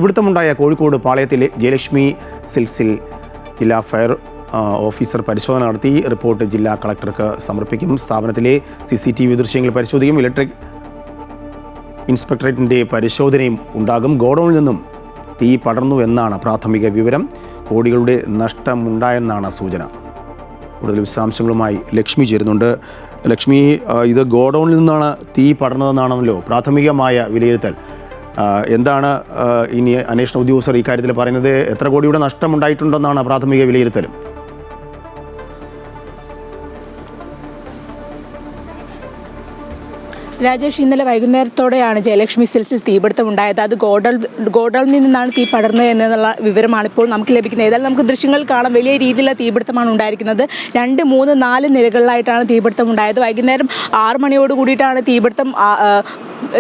ഇവിടുത്തമുണ്ടായ കോഴിക്കോട് പാളയത്തിലെ ജയലക്ഷ്മി സിൽക്സിൽ ജില്ലാ fire officer പരിശോധന നടത്തി റിപ്പോർട്ട് ജില്ലാ കളക്ടർക്ക് സമർപ്പിക്കും. സ്ഥാപനത്തിലെ CCTV ദൃശ്യങ്ങൾ പരിശോധിക്കും. ഇലക്ട്രിക് ഇൻസ്പെക്ടറേറ്റിൻ്റെ പരിശോധനയും ഉണ്ടാകും. ഗോഡൌണിൽ നിന്നും തീ പടർന്നു എന്നാണ് പ്രാഥമിക വിവരം. കോടികളുടെ നഷ്ടമുണ്ടായെന്നാണ് സൂചന. കൂടുതൽ വിശദാംശങ്ങളുമായി ലക്ഷ്മി ചേരുന്നുണ്ട്. ലക്ഷ്മി, ഇത് ഗോഡൌണിൽ നിന്നാണ് തീ പടർന്നതെന്നാണല്ലോ പ്രാഥമികമായ വിലയിരുത്തൽ. എന്താണ് ഇനി അന്വേഷണ ഉദ്യോഗസ്ഥർ ഇക്കാര്യത്തിൽ പറയുന്നത്? എത്ര കോടിയുടെ നഷ്ടമുണ്ടായിട്ടുണ്ടെന്നാണ് പ്രാഥമിക വിലയിരുത്തലും? രാജേഷ്, ഇന്നലെ വൈകുന്നേരത്തോടെയാണ് ജയലക്ഷ്മി സിൽസിൽ തീപിടുത്തം ഉണ്ടായത്. അത് ഗോഡൌണിൽ നിന്നാണ് തീ പടർന്നത് എന്നുള്ള വിവരമാണ് ഇപ്പോൾ നമുക്ക് ലഭിക്കുന്നത്. ഏതായാലും നമുക്ക് ദൃശ്യങ്ങൾ കാണാം. വലിയ രീതിയിലുള്ള തീപിടുത്തമാണ് ഉണ്ടായിരിക്കുന്നത്. 2, 3, 4 നിലകളിലായിട്ടാണ് തീപിടുത്തം ഉണ്ടായത്. വൈകുന്നേരം 6 മണിയോട് കൂടിയിട്ടാണ്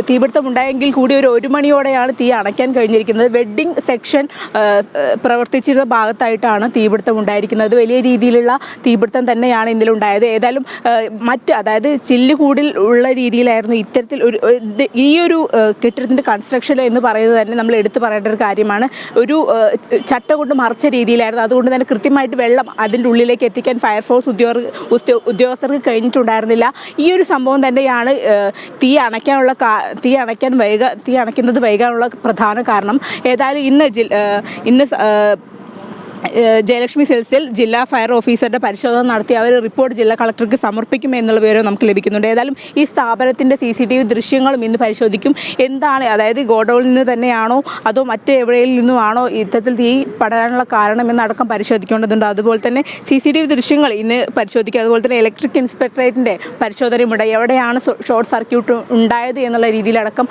തീപിടുത്തം ഉണ്ടായെങ്കിൽ കൂടി ഒരു 1 മണിയോടെയാണ് തീ അണയ്ക്കാൻ കഴിഞ്ഞിരിക്കുന്നത്. വെഡ്ഡിംഗ് സെക്ഷൻ പ്രവർത്തിച്ചിരുന്ന ഭാഗത്തായിട്ടാണ് തീപിടുത്തം ഉണ്ടായിരിക്കുന്നത്. വലിയ രീതിയിലുള്ള തീപിടുത്തം തന്നെയാണ് ഇന്നലെ ഉണ്ടായത്. ഏതായാലും അതായത് ചില്ലുകൂടിൽ ഉള്ള രീതിയിലായിരുന്നു ഇത്തരത്തിൽ ഈ ഒരു കെട്ടിടത്തിൻ്റെ കൺസ്ട്രക്ഷൻ എന്ന് പറയുന്നത് തന്നെ നമ്മൾ എടുത്തു പറയേണ്ട ഒരു കാര്യമാണ്. ഒരു ചട്ട കൊണ്ട് മറച്ച രീതിയിലായിരുന്നു. അതുകൊണ്ട് തന്നെ കൃത്യമായിട്ട് വെള്ളം അതിൻ്റെ ഉള്ളിലേക്ക് എത്തിക്കാൻ ഫയർഫോഴ്സ് ഉദ്യോഗസ്ഥർക്ക് കഴിഞ്ഞിട്ടുണ്ടായിരുന്നില്ല. ഈ ഒരു സംഭവം തന്നെയാണ് തീ അണയ്ക്കുന്നത് വൈകാനുള്ള പ്രധാന കാരണം. ഏതായാലും ഇന്ന് ജയലക്ഷ്മി സിൽസിൽ ജില്ലാ ഫയർ ഓഫീസറുടെ പരിശോധന നടത്തി അവർ റിപ്പോർട്ട് ജില്ലാ കളക്ടർക്ക് സമർപ്പിക്കുമെന്നുള്ള വിവരം നമുക്ക് ലഭിക്കുന്നുണ്ട്. ഏതായാലും ഈ സ്ഥാപനത്തിൻ്റെ CCTV ദൃശ്യങ്ങളും ഇന്ന് പരിശോധിക്കും. എന്താണ്, അതായത് ഗോഡൌണിൽ നിന്ന് തന്നെയാണോ അതോ മറ്റെവിടെയിൽ നിന്നുമാണോ ഇത്തരത്തിൽ തീ പടരാനുള്ള കാരണമെന്നടക്കം പരിശോധിക്കേണ്ടതുണ്ട്. അതുപോലെ തന്നെ CCTV ദൃശ്യങ്ങൾ ഇന്ന് പരിശോധിക്കും. അതുപോലെ തന്നെ ഇലക്ട്രിക് ഇൻസ്പെക്ടറേറ്റിൻ്റെ പരിശോധനയുണ്ട്. എവിടെയാണ് ഷോർട്ട് സർക്യൂട്ട് ഉണ്ടായത് എന്നുള്ള രീതിയിലടക്കം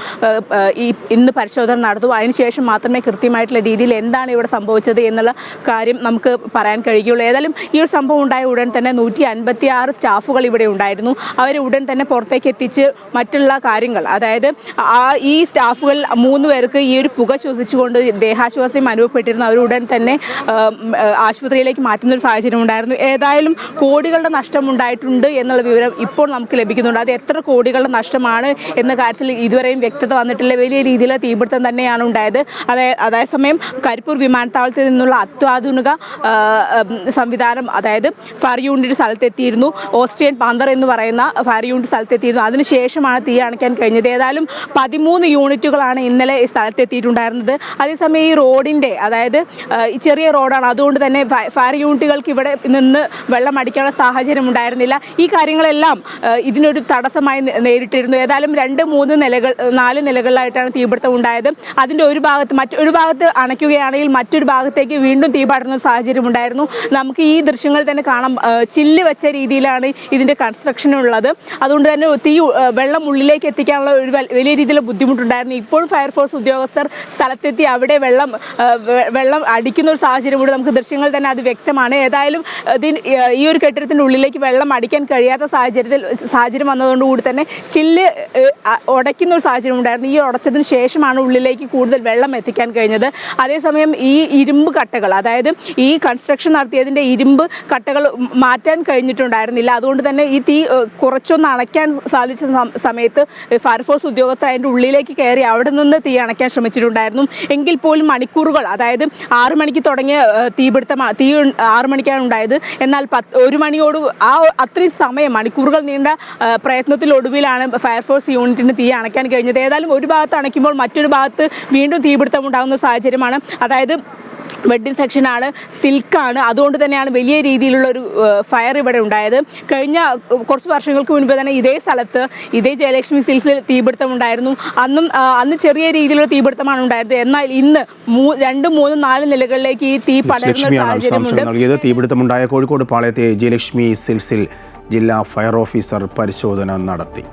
ഇന്ന് പരിശോധന നടത്തും. അതിനുശേഷം മാത്രമേ കൃത്യമായിട്ടുള്ള രീതിയിൽ എന്താണ് ഇവിടെ സംഭവിച്ചത് എന്നുള്ള കാര്യം നമുക്ക് പറയാൻ കഴിയുള്ളൂ. ഏതായാലും ഈ ഒരു സംഭവം ഉണ്ടായ ഉടൻ തന്നെ 156 സ്റ്റാഫുകൾ ഇവിടെ ഉണ്ടായിരുന്നു. അവരെ ഉടൻ തന്നെ പുറത്തേക്ക് എത്തിച്ച് മറ്റുള്ള കാര്യങ്ങൾ, അതായത് ഈ സ്റ്റാഫുകൾ 3 പേർക്ക് ഈ ഒരു പുക ശ്വസിച്ചുകൊണ്ട് ദേഹാശ്വാസം അനുഭവപ്പെട്ടിരുന്നു. അവർ ഉടൻ തന്നെ ആശുപത്രിയിലേക്ക് മാറ്റുന്ന ഒരു സാഹചര്യം ഉണ്ടായിരുന്നു. ഏതായാലും കോടികളുടെ നഷ്ടം ഉണ്ടായിട്ടുണ്ട് എന്നുള്ള വിവരം ഇപ്പോൾ നമുക്ക് ലഭിക്കുന്നുണ്ട്. അത് എത്ര കോടികളുടെ നഷ്ടമാണ് എന്ന കാര്യത്തിൽ ഇതുവരെയും വ്യക്തത വന്നിട്ടില്ല. വലിയ രീതിയിലുള്ള തീപിടുത്തം തന്നെയാണ് ഉണ്ടായത്. അതേസമയം കരിപ്പൂർ വിമാനത്താവളത്തിൽ നിന്നുള്ള അത്യാധുനിക സംവിധാനം, അതായത് ഫയർ യൂണിറ്റ് സ്ഥലത്തെത്തിയിരുന്നു. ഓസ്ട്രിയൻ പാന്തർ എന്ന് പറയുന്ന ഫയർ യൂണിറ്റ് സ്ഥലത്തെത്തിയിരുന്നു. അതിനുശേഷമാണ് തീ അണയ്ക്കാൻ കഴിഞ്ഞത്. ഏതായാലും 13 യൂണിറ്റുകളാണ് ഇന്നലെ സ്ഥലത്തെത്തിയിട്ടുണ്ടായിരുന്നത്. അതേസമയം ഈ റോഡിൻ്റെ, അതായത് ഈ ചെറിയ റോഡാണ്, അതുകൊണ്ട് തന്നെ ഫയർ യൂണിറ്റുകൾക്ക് ഇവിടെ നിന്ന് വെള്ളം അടിക്കാനുള്ള സാഹചര്യം ഉണ്ടായിരുന്നില്ല. ഈ കാര്യങ്ങളെല്ലാം ഇതിനൊരു തടസ്സമായി നേരിട്ടിരുന്നു. ഏതായാലും 2, 3, 4 നിലകളിലായിട്ടാണ് തീപിടുത്തം ഉണ്ടായത്. അതിൻ്റെ മറ്റൊരു ഭാഗത്ത് അണയ്ക്കുകയാണെങ്കിൽ മറ്റൊരു ഭാഗത്തേക്ക് വീണ്ടും തീ പടർന്ന സാഹചര്യം ഉണ്ടായിരുന്നു. നമുക്ക് ഈ ദൃശ്യങ്ങൾ തന്നെ കാണാം. ചില്ല് വെച്ച രീതിയിലാണ് ഇതിൻ്റെ കൺസ്ട്രക്ഷൻ ഉള്ളത്. അതുകൊണ്ട് തന്നെ വെള്ളം ഉള്ളിലേക്ക് എത്തിക്കാനുള്ള ഒരു വലിയ രീതിയിലുള്ള ബുദ്ധിമുട്ടുണ്ടായിരുന്നു. ഇപ്പോൾ ഫയർഫോഴ്സ് ഉദ്യോഗസ്ഥർ സ്ഥലത്തെത്തി അവിടെ വെള്ളം അടിക്കുന്ന ഒരു സാഹചര്യം കൂടി നമുക്ക് ദൃശ്യങ്ങൾ തന്നെ അത് വ്യക്തമാണ്. ഏതായാലും ഈ ഒരു കെട്ടിടത്തിൻ്റെ ഉള്ളിലേക്ക് വെള്ളം അടിക്കാൻ കഴിയാത്ത സാഹചര്യം വന്നതുകൊണ്ടുകൂടി തന്നെ ചില്ല് ഉടയ്ക്കുന്ന ഒരു സാഹചര്യം ഉണ്ടായിരുന്നു. ഈ ഉടച്ചതിന് ശേഷമാണ് ഉള്ളിലേക്ക് കൂടുതൽ വെള്ളം എത്തിക്കാൻ കഴിഞ്ഞത്. അതേസമയം ഈ ഇരുമ്പ് കട്ടകൾ, അതായത് ഈ കൺസ്ട്രക്ഷൻ നടത്തിയതിൻ്റെ ഇരുമ്പ് കട്ടകൾ മാറ്റാൻ കഴിഞ്ഞിട്ടുണ്ടായിരുന്നില്ല. അതുകൊണ്ട് തന്നെ ഈ തീ കുറച്ചൊന്ന് അണയ്ക്കാൻ സാധിച്ച സമയത്ത് ഫയർഫോഴ്സ് ഉദ്യോഗസ്ഥർ അതിൻ്റെ ഉള്ളിലേക്ക് കയറി അവിടെ നിന്ന് തീ അണയ്ക്കാൻ ശ്രമിച്ചിട്ടുണ്ടായിരുന്നു. എങ്കിൽ പോലും മണിക്കൂറുകൾ, അതായത് 6 മണിക്ക് തുടങ്ങിയ തീ 6 മണിക്കാണ് ഉണ്ടായത്. എന്നാൽ 1 മണിയോട് അത്രയും സമയം, മണിക്കൂറുകൾ നീണ്ട പ്രയത്നത്തിലൊടുവിലാണ് ഫയർഫോഴ്സ് യൂണിറ്റിന് തീ അണയ്ക്കാൻ കഴിഞ്ഞത്. ഏതായാലും ഒരു ഭാഗത്ത് അണയ്ക്കുമ്പോൾ മറ്റൊരു ഭാഗത്ത് വീണ്ടും തീപിടുത്തം ഉണ്ടാകുന്ന സാഹചര്യമാണ്. അതായത് വെഡ്ഡിംഗ് സെക്ഷനാണ്, സിൽക്കാണ്. അതുകൊണ്ട് തന്നെയാണ് വലിയ രീതിയിലുള്ള ഒരു ഫയർ ഇവിടെ ഉണ്ടായത്. കഴിഞ്ഞ കുറച്ച് വർഷങ്ങൾക്ക് മുൻപ് തന്നെ ഇതേ സ്ഥലത്ത്, ഇതേ ജയലക്ഷ്മി സിൽസിൽ തീപിടുത്തം ഉണ്ടായിരുന്നു. അന്ന് ചെറിയ രീതിയിലുള്ള തീപിടുത്തമാണ് ഉണ്ടായത്. എന്നാൽ ഇന്ന് 2, 3, 4 നിലകളിലേക്ക് ഈ തീ പടരുന്ന സാഹചര്യമുണ്ട്. തീപിടുത്തമുണ്ടായ കോഴിക്കോട് പാളയത്തെ ജയലക്ഷ്മി സിൽസിൽ ജില്ലാ ഫയർ ഓഫീസർ പരിശോധന നടത്തി.